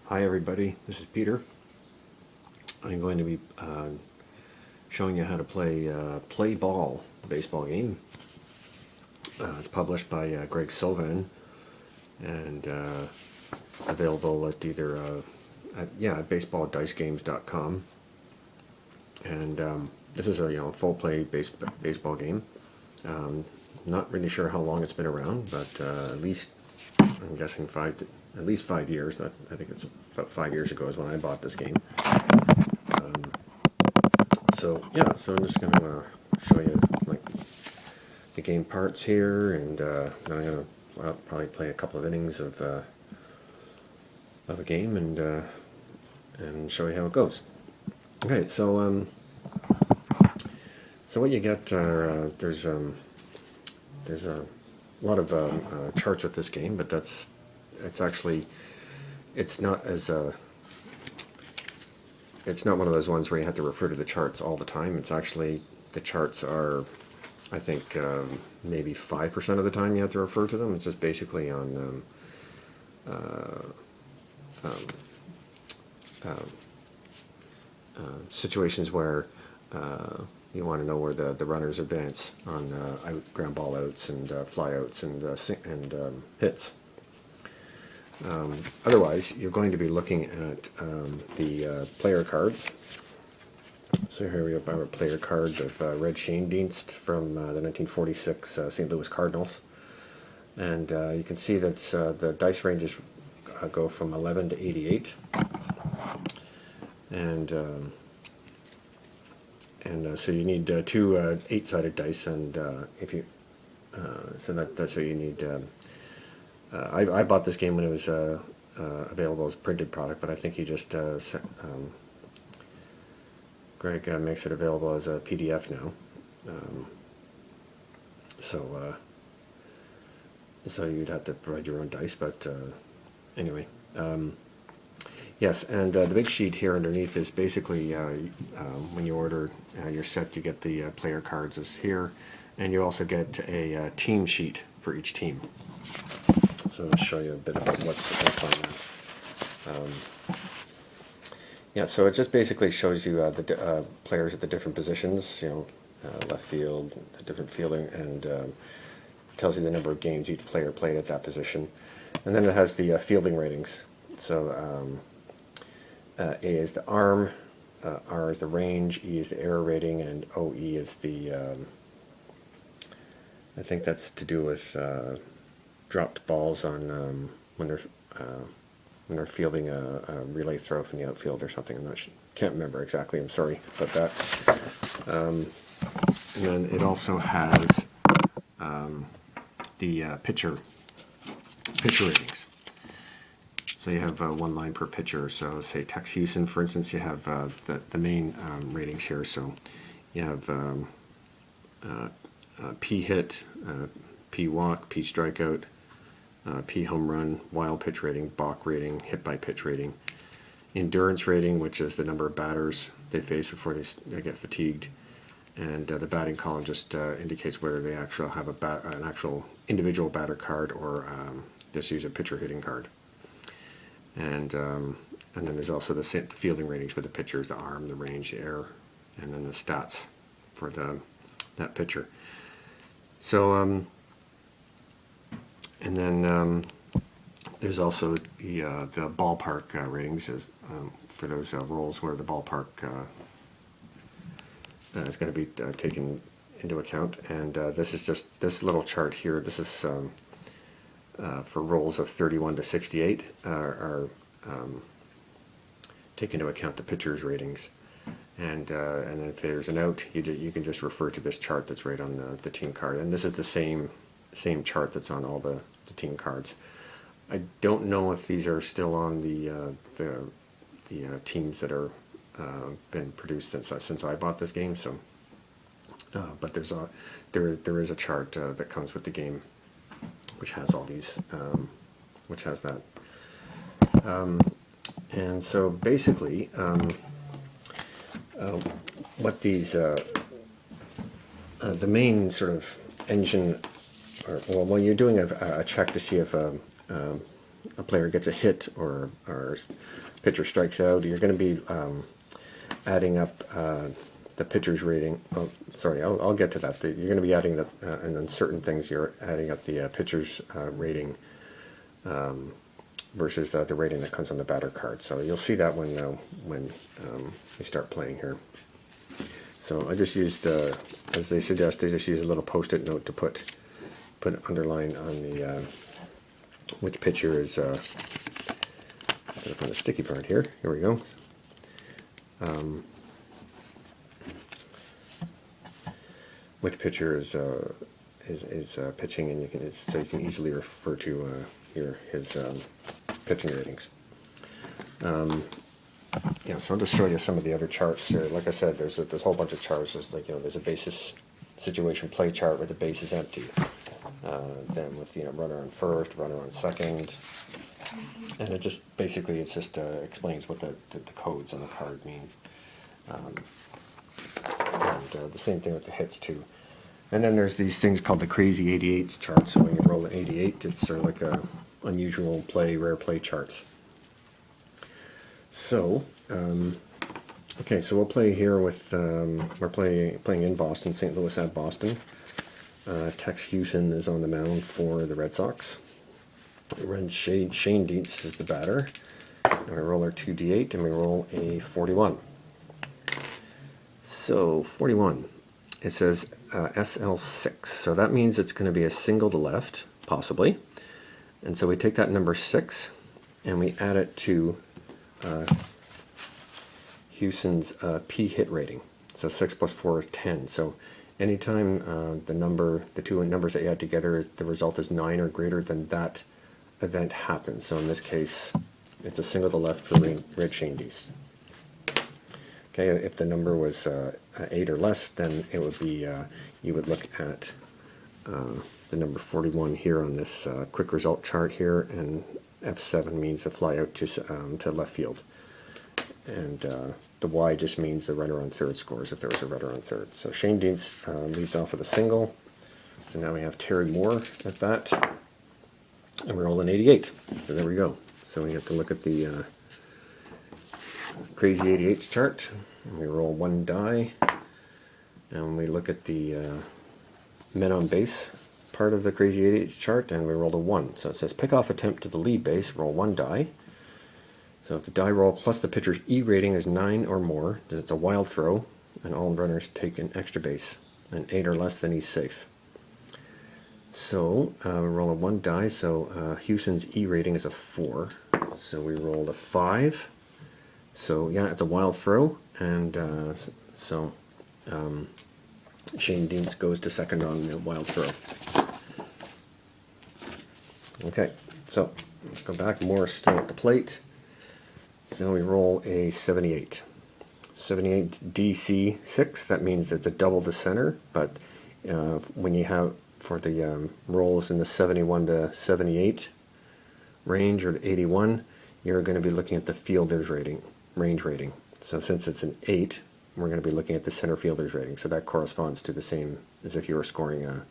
Hi everybody, this is Peter. I'm going to be showing you how to play Play Ball, the baseball game. It's published by Greg Sovan and available at either at baseballdicegames.com. And this is a full play baseball game. Not really sure how long it's been around, but at least I'm guessing at least 5 years. I think it's about 5 years ago is when I bought this game. So I'm just going to show you like the game parts here, and then I'm going to probably play a couple of innings of a game and show you how it goes. Okay, so what you get are there's a lot of charts with this game, but it's not as it's not one of those ones where you have to refer to the charts all the time. It's actually, the charts are, I think, maybe 5% of the time you have to refer to them. It's just basically on situations where you want to know where the runners advance on ground ball outs and fly outs and hits. Otherwise, you're going to be looking at the player cards. So here we have our player card of Red Schoendienst from the 1946 St. Louis Cardinals. And you can see that the dice ranges go from 11 to 88. And so you need two 8-sided dice, and if you that's what you need. I bought this game when it was available as a printed product, but I think he just Greg makes it available as a PDF now. So you'd have to provide your own dice, but anyway. Yes, and the big sheet here underneath is basically when you order your set, you get the player cards is here, and you also get a team sheet for each team. So I'll show you a bit about what's on that. So it just basically shows you the players at the different positions, left field, the different fielding, and tells you the number of games each player played at that position. And then it has the fielding ratings. So A is the arm, R is the range, E is the error rating, and OE is the, I think that's to do with dropped balls on when they're fielding a relay throw from the outfield or something. Can't remember exactly. I'm sorry about that. And then it also has the pitcher ratings. So you have one line per pitcher. So say Tex Houston, for instance, you have the main ratings here. So you have P hit, P walk, P strikeout, P home run, wild pitch rating, balk rating, hit by pitch rating, endurance rating, which is the number of batters they face before they get fatigued, and the batting column just indicates whether they actually have an actual individual batter card or just use a pitcher hitting card. And then there's also the fielding ratings for the pitchers, the arm, the range, the error, and then the stats for that pitcher. So and then there's also the ballpark ratings for those roles where the ballpark is going to be taken into account. And this is just this little chart here. This is for rolls of 31 to 68 are take into account the pitcher's ratings. And then if there's an out, you can just refer to this chart that's right on the team card. And this is the same chart that's on all the team cards. I don't know if these are still on the teams that are been produced since I bought this game. So, but there is a chart that comes with the game, which has all these, which has that. And so basically, what these the main sort of engine, or well, when you're doing a check to see if a player gets a hit or pitcher strikes out, you're going to be adding up the pitcher's rating. Oh, sorry, I'll get to that. You're going to be adding the, and then certain things you're adding up the pitcher's rating versus the rating that comes on the batter card. So you'll see that when you start playing here. So I just used, as they suggest, I just use a little post-it note to put an underline on the which pitcher is. Gotta find the sticky part here. Here we go. Which pitcher is pitching, and so you can easily refer to his pitching ratings. Yeah, so I'll just show you some of the other charts here. Like I said, there's a whole bunch of charts. There's there's a basis situation play chart where the base is empty. Then with runner on first, runner on second, and it just basically explains what the codes on the card mean. And the same thing with the hits too. And then there's these things called the crazy 88s chart. So when you roll an 88, it's sort of like a unusual play, rare play charts. So, okay, so we'll play here with, we're playing in Boston, St. Louis at Boston. Tex Houston is on the mound for the Red Sox. Shane Dietz is the batter. And we roll our 2d8 and we roll a 41. So, 41. It says SL6, so that means it's going to be a single to left, possibly. And so we take that number 6 and we add it to Houston's P hit rating. So 6 plus 4 is 10. So anytime the two numbers that you add together, the result is 9 or greater, then that event happens. So in this case, it's a single to left for Red Shane Dietz. Okay, if the number was 8 or less, then it would be, you would look at the number 41 here on this quick result chart here, and F7 means a fly out to left field. And the Y just means the runner on third scores if there was a runner on third. So Shane Dietz leads off with a single. So now we have Terry Moore at bat, and we're rolling 88. So there we go. So we have to look at the Crazy 88s chart, and we roll one die, and we look at the men on base part of the Crazy 88s chart, and we rolled a 1. So it says pick off attempt to the lead base, roll one die. So if the die roll plus the pitcher's E rating is 9 or more, then it's a wild throw, and all runners take an extra base, and 8 or less, then he's safe. So we roll a 1 die, so Houston's E rating is a 4, so we rolled a 5. So yeah, it's a wild throw, and Shane Dietz goes to second on the wild throw. Okay, so let's go back. Morris still at the plate. So we roll a 78. 78 DC6, that means it's a double to center, but when you have, for the rolls in the 71 to 78 range, or the 81, you're going to be looking at the fielder's range rating. So since it's an 8, we're going to be looking at the center fielder's rating. So that corresponds to the same as if you were scoring a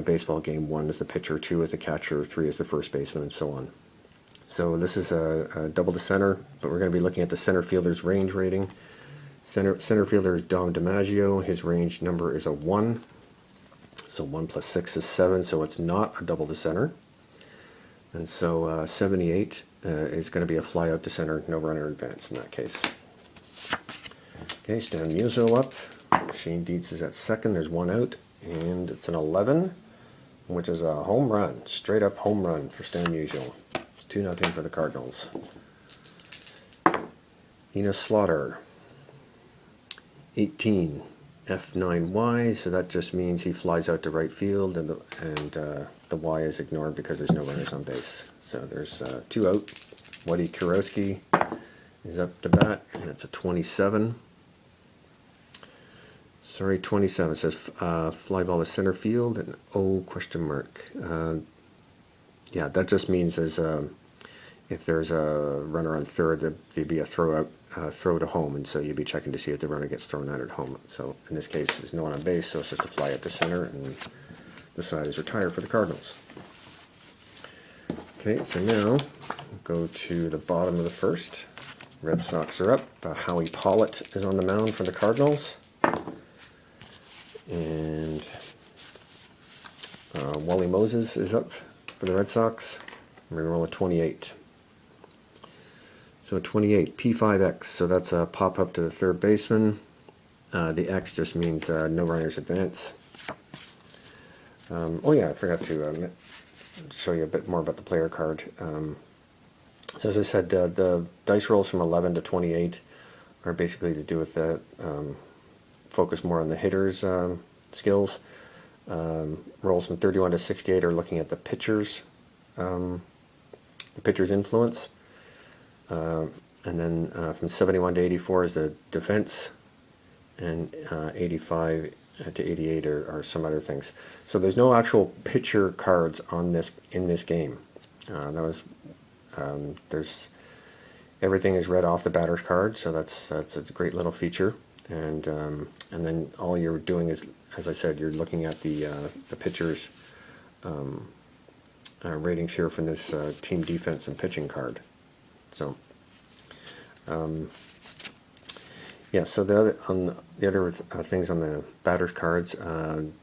baseball game. 1 is the pitcher, 2 is the catcher, 3 is the first baseman, and so on. So this is a double to center, but we're going to be looking at the center fielder's range rating. Center fielder is Dom DiMaggio. His range number is a 1. So 1 plus 6 is 7, so it's not a double to center. And so 78 is going to be a fly out to center, no runner advance in that case. Okay, Stan Musial up. Shane Dietz is at second. There's 1 out, and it's an 11, which is a home run, straight up home run for Stan Musial. It's 2-0 for the Cardinals. Enos Slaughter, 18, F9Y, so that just means he flies out to right field, and the Y is ignored because there's no runners on base. So there's 2 out. Waddy Kurowski is up to bat, and it's a 27. Sorry, 27. It says fly ball to center field, and O question mark. Yeah, that just means if there's a runner on third, there'd be a throw to home, and so you'd be checking to see if the runner gets thrown out at home. So in this case, there's no one on base, so it's just a fly up to center, and the side is retired for the Cardinals. Okay, so now we'll go to the bottom of the first. Red Sox are up. Howie Pollitt is on the mound for the Cardinals. And Wally Moses is up for the Red Sox. We're going to roll a 28. So 28, P5X, so that's a pop up to the third baseman. The X just means no runners advance. Oh yeah, I forgot to show you a bit more about the player card. So as I said, the dice rolls from 11 to 28 are basically to do with the focus more on the hitter's skills. Rolls from 31 to 68 are looking at the pitcher's influence. And then from 71 to 84 is the defense, and 85 to 88 are some other things. So there's no actual pitcher cards in this game. There's everything is read off the batter's card, so that's a great little feature. And then all you're doing is, as I said, you're looking at the pitcher's ratings here from this team defense and pitching card. So, yeah. So the other things on the batter's cards,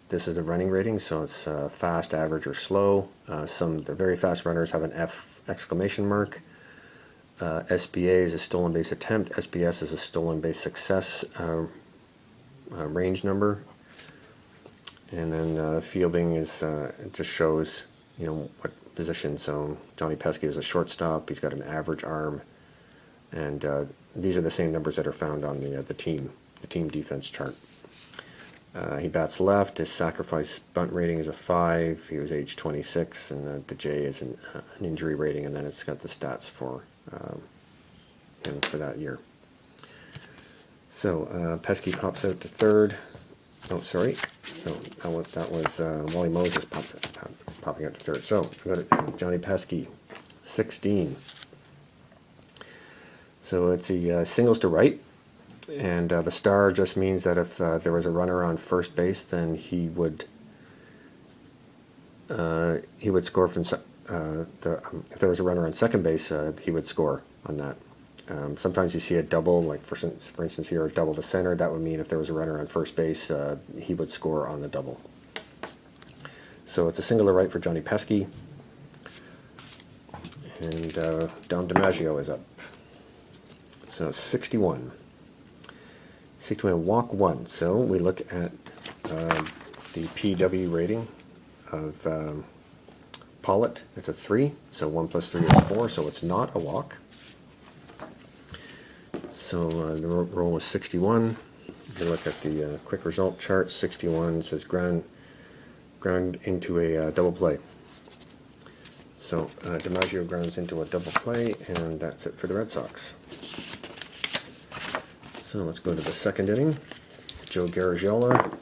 this is the running rating. So it's fast, average, or slow. The very fast runners have an F exclamation mark. SBA is a stolen base attempt. SBS is a stolen base success range number. And then fielding is it just shows what position. So Johnny Pesky is a shortstop. He's got an average arm, and these are the same numbers that are found on the team defense chart. He bats left. His sacrifice bunt rating is a 5. He was age 26, and the J is an injury rating, and then it's got the stats for him for that year. So Pesky pops out to third. Oh, sorry. No, that was Wally Moses popping out to third. So we got Johnny Pesky, 16. So it's a singles to right, and the star just means that if there was a runner on first base, then he would score from if there was a runner on second base, he would score on that. Sometimes you see a double, like for instance here, a double to center. That would mean if there was a runner on first base, he would score on the double. So it's a single to right for Johnny Pesky. And Dom DiMaggio is up. So 61. 61, walk 1. So we look at the PW rating of Pollitt. It's a 3. So 1 plus 3 is 4. So it's not a walk. So the roll is 61. If you look at the quick result chart, 61 says ground into a double play. So DiMaggio grounds into a double play, and that's it for the Red Sox. So let's go to the second inning. Joe Garagiola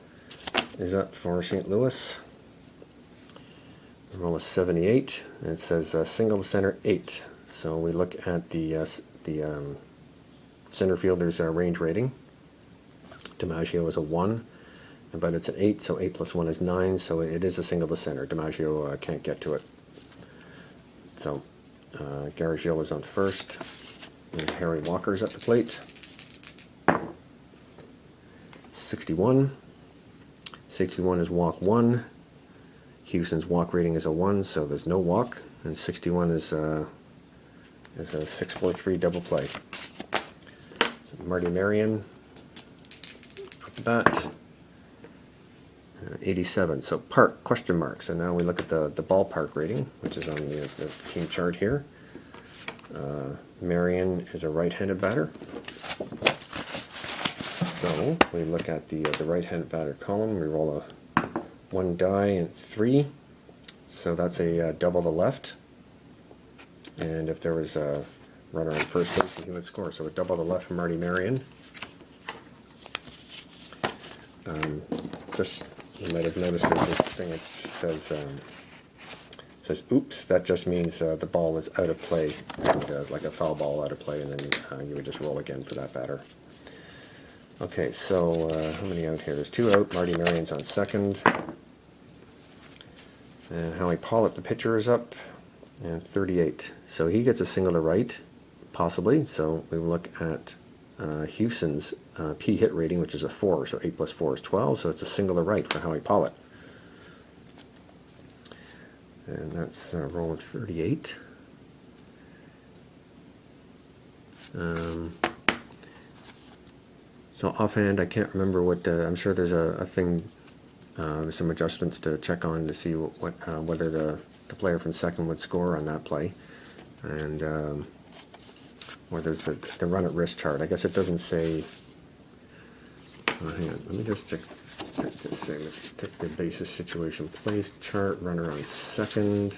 is up for St. Louis. The roll is 78, and it says single to center 8. So we look at the center fielder's range rating. DiMaggio is a 1, but it's an 8, so 8 plus 1 is 9, so it is a single to center. DiMaggio can't get to it. So Garagiola is on first, and Harry Walker's at the plate. 61. 61 is walk 1. Houston's walk rating is a 1, so there's no walk, and 61 is a 6-4-3 double play. So Marty Marion up the bat. 87. So park, question mark. So now we look at the ballpark rating, which is on the team chart here. Marion is a right-handed batter. So we look at the right-handed batter column. We roll a 1 die and 3. So that's a double to left. And if there was a runner on first base, he would score. So a double to left from Marty Marion. You might have noticed there's this thing that says oops. That just means the ball is out of play, and, like a foul ball out of play, and then you would just roll again for that batter. Okay, so how many out here? There's 2 out. Marty Marion's on second. And Howie Pollitt, the pitcher, is up. and 38. So he gets a singular right, possibly. So we look at Houston's P hit rating, which is a 4. So 8 plus 4 is 12. So it's a singular right for Howie Pollitt. And that's a roll of 38. So offhand, I can't remember what. I'm sure there's a thing, some adjustments to check on to see whether the player from second would score on that play, and or there's the run at risk chart. I guess it doesn't say. Oh, hang on, let me just check this thing. Take the basis situation place chart. Runner on second.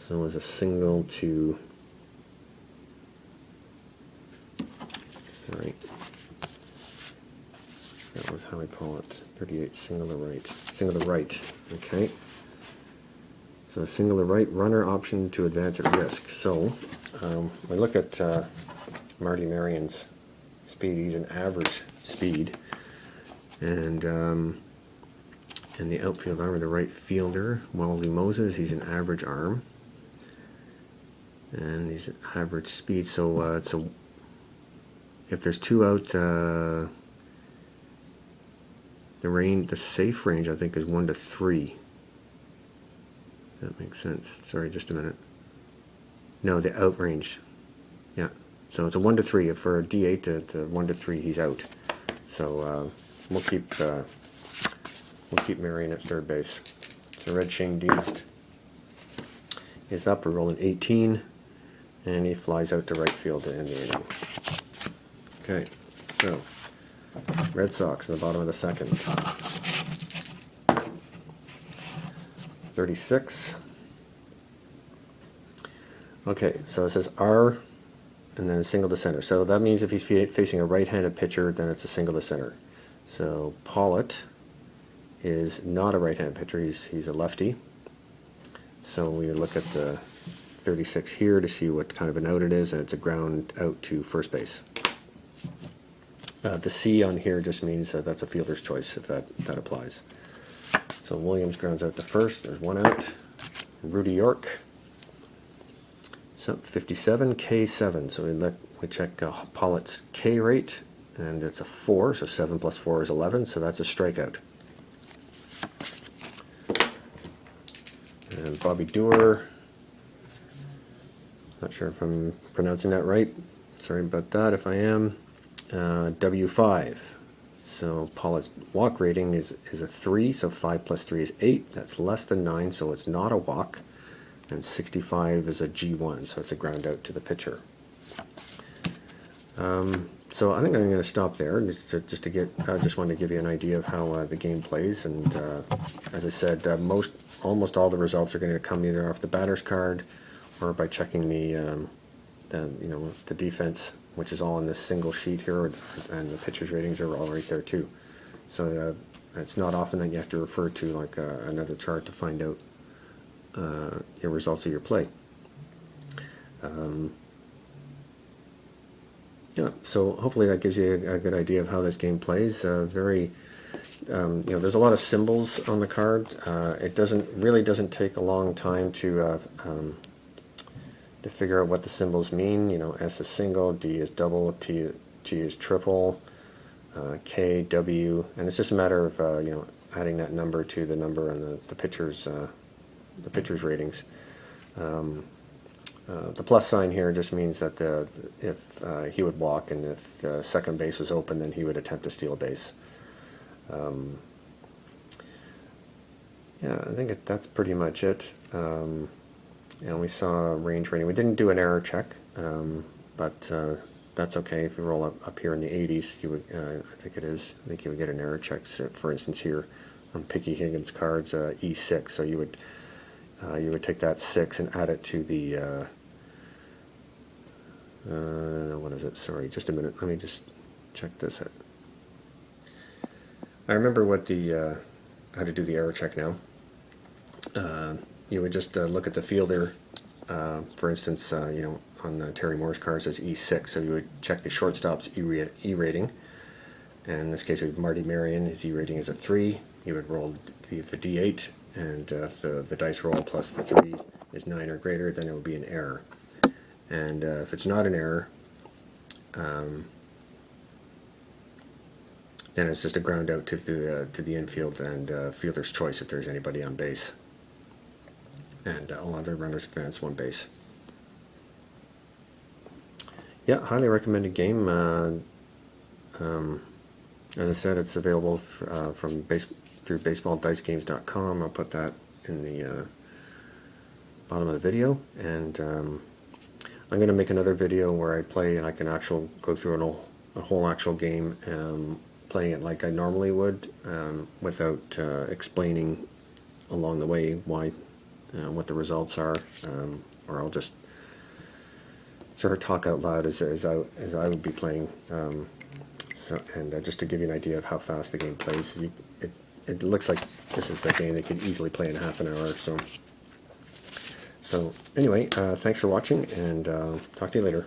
So it was a single to. Sorry. That was Howie Pollitt. 38 singular right. Singular right. Okay. So singular right, runner option to advance at risk. So we look at Marty Marion's speed. He's an average speed. And in the outfield arm, the right fielder, Wally Moses, he's an average arm. And he's an average speed. So if there's two out, the safe range, I think, is 1 to 3. That makes sense. Sorry, just a minute. No, the out range. Yeah. So it's a 1 to 3. For a D8 to 1 to 3, he's out. So we'll keep Marion at third base. So Red Shane Dienst is up. We're rolling 18, and he flies out to right field to end the inning. Okay. So Red Sox in the bottom of the second. 36. Okay, so it says R and then a single to center. So that means if he's facing a right-handed pitcher, then it's a single to center. So Pollitt is not a right-handed pitcher. He's a lefty. So we would look at the 36 here to see what kind of an out it is, and it's a ground out to first base. The C on here just means that that's a fielder's choice, if that applies. So Williams grounds out to first. There's one out. Rudy York. So 57, K7. So we check Pollitt's K rate, and it's a 4. So 7 plus 4 is 11. So that's a strikeout. And Bobby Doerr. Not sure if I'm pronouncing that right. Sorry about that if I am. W5. So Pollitt's walk rating is a 3, so 5 plus 3 is 8. That's less than 9, so it's not a walk. And 65 is a G1, so it's a ground out to the pitcher. So I think I'm going to stop there, just to get. I just wanted to give you an idea of how the game plays, and as I said, almost all the results are going to come either off the batter's card or by checking the defense, which is all in this single sheet here, and the pitcher's ratings are all right there too. So it's not often that you have to refer to like another chart to find out your results of your play. Yeah, so hopefully that gives you a good idea of how this game plays. There's a lot of symbols on the card. It really doesn't take a long time to figure out what the symbols mean. S is single, D is double, T is triple, K, W, and it's just a matter of adding that number to the number on the pitcher's ratings. The plus sign here just means that if he would walk, and if the second base was open, then he would attempt to steal a base. Yeah, I think that's pretty much it. And we saw range rating. We didn't do an error check, but that's okay. If you roll up here in the 80s, you would, I think you would get an error check. So for instance, here on Picky Higgins' cards, E6. So you would take that 6 and add it to the what is it? Sorry, just a minute. Let me just check this out. I remember how to do the error check now. You would just look at the fielder. For instance, on the Terry Moore's cards as E6, so you would check the shortstop's E rating. And in this case, with Marty Marion, his E rating is a 3. You would roll the D8, and the dice roll plus the 3 is 9 or greater, then it will be an error. And if it's not an error, then it's just a ground out to the infield and fielder's choice if there's anybody on base. And all other runners advance 1 base. Yeah, highly recommended game. As I said, it's available through baseballdicegames.com. I'll put that in the bottom of the video. And I'm going to make another video where I play and I can go through a whole actual game, playing it like I normally would, without explaining along the way what the results are, or I'll just sort of talk out loud as I would be playing. Just to give you an idea of how fast the game plays, it looks like this is a game that could easily play in half an hour or so. So anyway, thanks for watching, and talk to you later.